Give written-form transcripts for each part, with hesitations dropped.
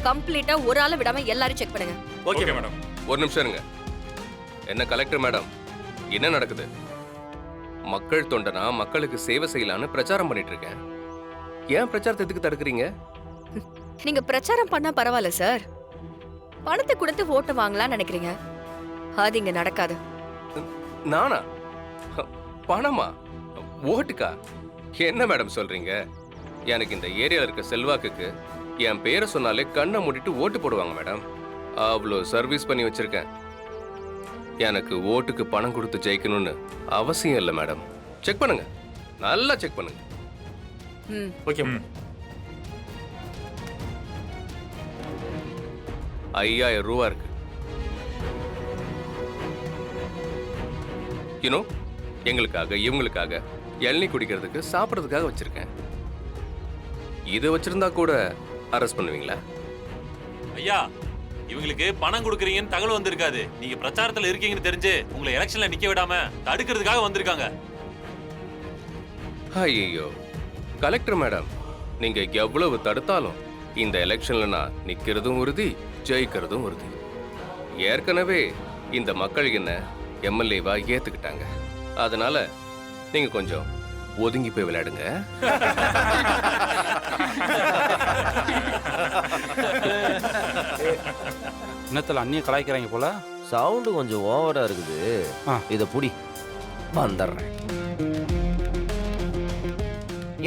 கம்ப்ளீட்டா ஒரு ஆளை விடாம எல்லாரும் செக் பண்ணுங்க. Okay madam. ஒரு நிமிஷம் இருங்க. என்ன கலெக்டர் மேடம், என்ன நடக்குது? மக்கள் தொண்டனா மக்களுக்கு சேவை செய்யலான்னு பிரச்சாரம் பண்ணிட்டு இருக்கேன். ஏன் பிரச்சாரத்தை எதுக்கு தடுக்கிறீங்க? நீங்க பிரச்சாரம் பண்ணா பரவாயில்ல சார். பணத்தை கொடுத்து ஓட்டு வாங்கலாம்னு நினைக்கிறீங்க. அது இங்க நடக்காது. நானா? பணமா? ஓட்டுக்கா? என்ன மேடம் சொல்றீங்க? எனக்கு இந்த ஏரியால இருக்க செல்வாக்குக்கு என் பேரை சொன்னாலே கண்ணை மூடிட்டு ஓட்டு போடுவாங்க மேடம். அவ்வளோ சர்வீஸ் பண்ணி வச்சிருக்கேன். எனக்கு ஓட்டுக்கு பணம் கொடுத்து ஜெயிக்கணும்னு அவசியம் இல்லை மேடம். செக் பண்ணுங்க, நல்லா செக் பண்ணுங்க. Okay madam. 5000 ரூபா இருக்கு. யூனோ, எங்களுக்காக இவங்களுக்காக இளநீ குடிக்கிறதுக்கு சாப்பிட்றதுக்காக வச்சிருக்கேன். இதை வச்சிருந்தா கூட அரெஸ்ட் பண்ணுவீங்களா? ஐயா, இவங்களுக்கு பணம் கொடுக்குறீங்கன்னு தகவல் வந்திருக்காது. நீங்க பிரச்சாரத்துல இருக்கீங்கன்னு தெரிஞ்சு உங்களை எலெக்ஷன்ல நிக்க விடாம தடுக்கிறதுக்காக வந்திருக்காங்க. ஐயோ கலெக்டர் மேடம், நீங்க எவ்வளவு தடுத்தாலும் இந்த எலெக்ஷன்ல நான் நிக்கிறதும் உறுதி, ஜெயிக்கிறதும் உறுதி. ஏற்கனவே இந்த மக்கள் என்ன எம்எல்ஏவா ஏத்துக்கிட்டாங்க. அதனால நீங்க கொஞ்சம் ஒதுங்கி போய் விளையாடுங்க. இன்னத்துல அண்ணிய கலாய்க்கிறாங்க போல. சவுண்டு கொஞ்சம் ஓவரா இருக்குது. இத புடி வந்துடுறேன்.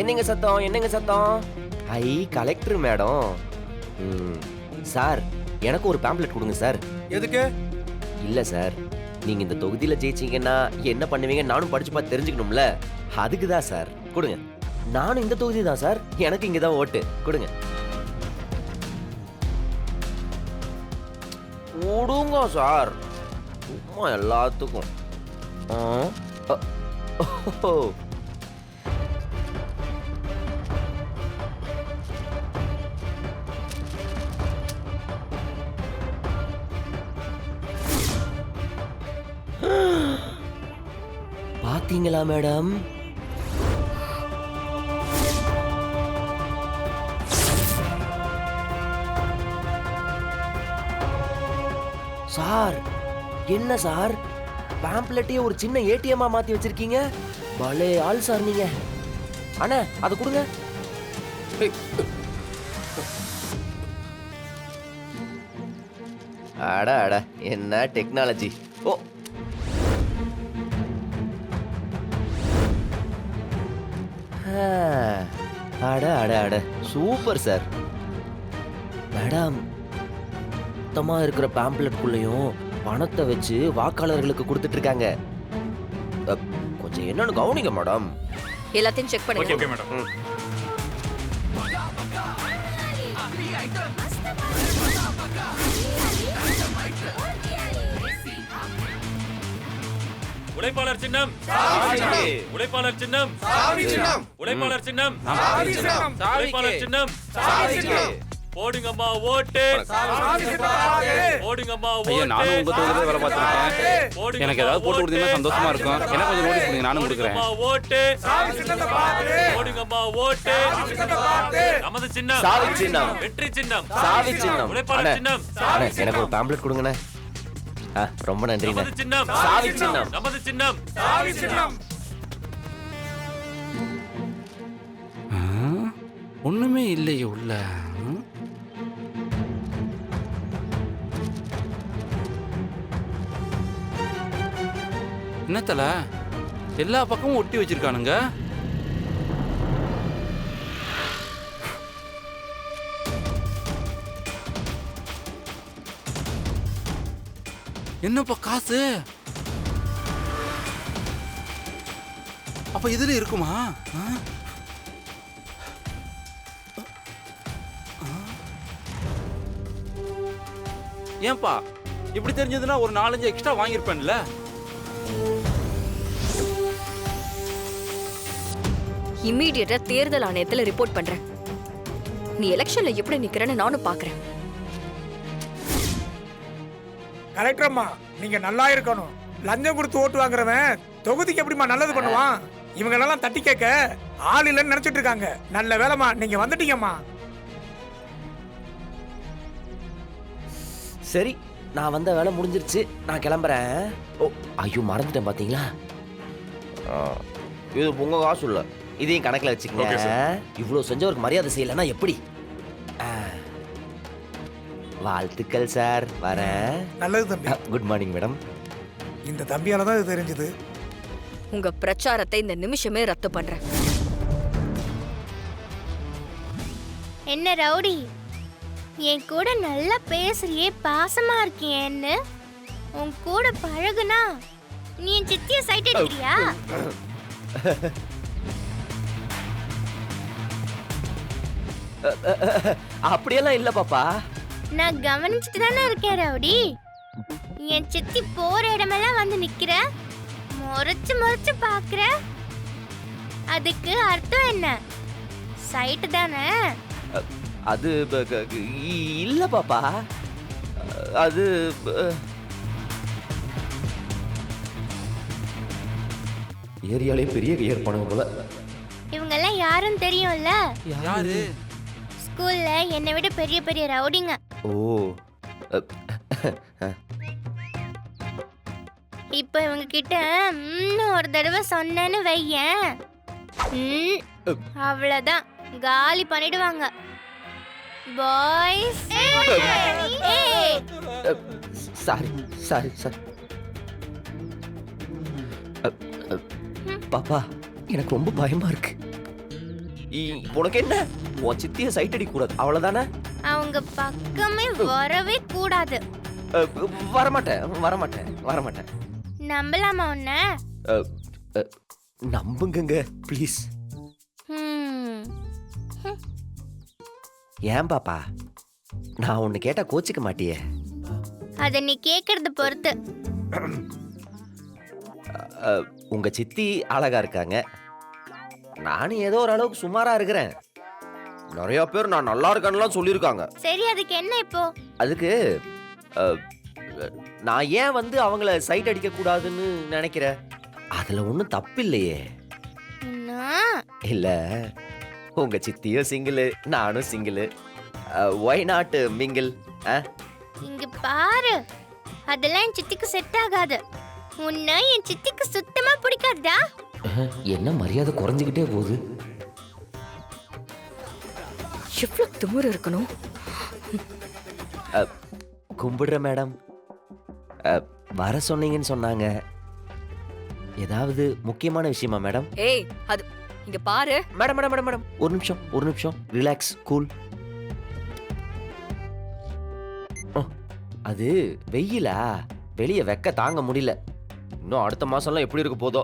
என்னங்க சத்தம், என்னங்க சத்தம்? ஐ கலெக்டர் மேடம். சார், எனக்கு ஒரு பேம்ப்ளெட் கொடுங்க சார். எதுக்கு? இல்ல சார், நீங்க இந்த தொகுதியில ஜெயிச்சீங்கன்னா என்ன பண்ணுவீங்க நானும் படிச்சு பார்த்து தெரிஞ்சுக்கணும்ல. அதுக்கு தான் சார். கொடுங்க. நானும் இந்த தொகுதி தான் சார், எனக்கு இங்க தான் ஓட்டு. கொடுங்க. கொடுங்க சார், சும்மா எல்லாத்துக்கும். பாத்தீங்களா மேடம்? சார், என்ன சார் பேம்ப்ளெட்டே ஒரு சின்ன ஏடிஎம்மா மாத்தி வச்சிருக்கீங்க? பலே ஆள் சார் நீங்க. அண்ணா அதை கொடுங்க. அட அட, என்ன டெக்னாலஜி. ஓ, அட அட அட, சூப்பர் சார். மேடம், மொத்தமா இருக்கிற பேம்ப்ளெட்குள்ளேயும் பணத்தை வச்சு வாக்காளர்களுக்கு கொடுத்துட்டு இருக்காங்க. கொஞ்சம் என்னன்னு கவனிங்க மேடம். எல்லாத்தையும் செக் பண்ணுங்க. Okay madam. உழைப்பாளர் சின்னம், உழைப்பாளர் சின்னம், உழைப்பாளர் சின்னம், உழைப்பாளர் சின்னம். போடுங்கம்மா ஓட்டு, போடுங்கம்மா ஐயா, நானும் உங்க தொகுதியில வேலை பார்த்துருக்கேன். எனக்கு ஏதாவது போட்டு கொடுத்தீங்கன்னா சந்தோஷமா இருக்கும். எனக்கு கொஞ்சம் நோட்டீஸ் பண்ணுங்க, நானும் கொடுக்குறேன். ஓட்டு, போடுங்கம்மா ஓட்டு. நமது சின்னம் சாவி சின்னம், வெற்றி சின்னம், சாவி சின்னம். உழைப்பாளர் சின்னம். அண்ணே, எனக்கு ஒரு பேம்ப்ளெட் கொடுங்கண்ணே. ரொம்ப நன்றிண்ணே. நமது சின்னம் சாவி சின்னம், நமது சின்னம். ஒண்ணுமே இல்லையே உள்ள. என்னத்தல எல்லா பக்கமும் ஒட்டி வச்சிருக்கானுங்க. என்னப்பா காசு? அப்ப இதுல இருக்குமா? ஏன்பா இப்படி தெரிஞ்சதுன்னா ஒரு 4-5 எக்ஸ்ட்ரா வாங்கியிருப்பேன்ல. இம்மீடியட்டா தேர்தல் ஆணையத்துல ரிப்போர்ட் பண்றேன். நீ எலெக்ஷன்ல எப்படி நிக்கிறேன்னு நானும் பாக்குறேன். கலெக்டர் அம்மா, நீங்க நல்லா இருக்கணும். லஞ்சம் கொடுத்து ஓட்டு வாங்குறவன் தொகுதிக்கு எப்படிமா நல்லது பண்ணுவான்? இவங்க எல்லாம் தட்டி கேட்க ஆள் இல்லைன்னு நினைச்சிட்டு இருக்காங்க. நல்ல வேலைமா நீங்க வந்துட்டீங்கம்மா. சரி, நான் வந்த வேலை முடிஞ்சிருச்சு, நான் கிளம்புறேன். ஓ ஐயோ மறந்துட்டேன் பாத்தீங்களா? இது உங்க காசு இல்ல, இதையும் கணக்குல Okay, வச்சுக்கங்க. sir. இவ்வளவு செஞ்சவருக்கு மரியாதை செய்யலைன்னா எப்படி? ஆ. வாழ்த்துக்கள் சார், வரேன். நல்லது தம்பி. Good morning madam. இந்த தம்பியால தான் இது தெரிஞ்சது. உங்க பிரச்சாரத்தை இந்த நிமிஷமே ரத்து பண்றேன். என்ன ரவுடி, என் கூட நல்லா பேசுறியே, பாசமா இருக்கியேன்னு உன் கூட பழகுனா நீ என் சித்திய சைட் அடிக்கிறியா? அப்படியெல்லாம் இல்ல பாப்பா. நான் கவனிச்சுட்டு தானே இருக்கேன் ரவுடி. என் சித்தி போற இடமெல்லாம் வந்து நிக்கிற, முறைச்சு முறைச்சு பாக்குற, அதுக்கு அர்த்தம் என்ன? சைட்டு தானே? அது இல்ல பாப்பா. அது ஏரியாலே பெரிய கையர் பண்ணுங்க போல. இவங்கெல்லாம் யாருன்னு தெரியும்ல? யாரு? ஸ்கூல்ல என்னை விட பெரிய பெரிய ரவுடிங்க. ஓ இப்போ இவங்க கிட்ட ஒரு தடவை சொன்னேன்னு வையேன், அவ்வளவுதான், காலி பண்ணிடுவாங்க. Boys, sorry sorry sir. பாப்பா, எனக்கு ரொம்ப பயமா இருக்கு. உனக்கு என்ன, உன் சித்திய சைட் அடிக்க கூடாது அவ்வளவுதானே? அவங்க பக்கமே வரவே கூடாது. வரமாட்டேன் வரமாட்டேன் வரமாட்டேன். நம்பலாமா உன்ன? நம்புங்க ப்ளீஸ். ஏன் பாப்பா, நான் ஒன்னு கேட்டா கோச்சிக்க மாட்டியே? அத நீ கேக்குறத பொறுத்து. உங்க சித்தி அழகா இருக்காங்க, நானும் ஏதோ ஒரு அளவுக்கு சுமாரா இருக்கிறேன். நிறைய பேர் நான் நல்லா இருக்கேன்னுலாம் சொல்லியிருக்காங்க. சரி, அதுக்கு என்ன இப்போ? அதுக்கு நான் ஏன் வந்து அவங்கள சைட் அடிக்க கூடாதுன்னு நினைக்கிறேன்? அதுல ஒன்றும் தப்பு இல்லையே. இல்ல, உங்க சித்தியும் சிங்கிள், நானும் சிங்கிள், ஒய் நாட் மிங்கிள்? இங்க பாரு, அதெல்லாம் என் சித்திக்கு செட் ஆகாது. உன்னை என் சித்திக்கு சுத்தமா பிடிக்காதா? என்ன மரியாதை குறைஞ்சுக்கிட்டே போகுது. எவ்வளவு திமிரு இருக்கணும். கும்பிடுறேன் மேடம். வர சொன்னீங்கன்னு சொன்னாங்க. ஏதாவது முக்கியமான விஷயமா மேடம்? ஏய், அது இங்க பாரு. மேடம் மேடம் மேடம் மேடம் ஒரு நிமிஷம் ரிலாக்ஸ், கூல். அது வெயிலா, வெளியே வெக்க தாங்க முடியல. இன்னும் அடுத்த மாசம்லாம் எப்படி இருக்க போதோ.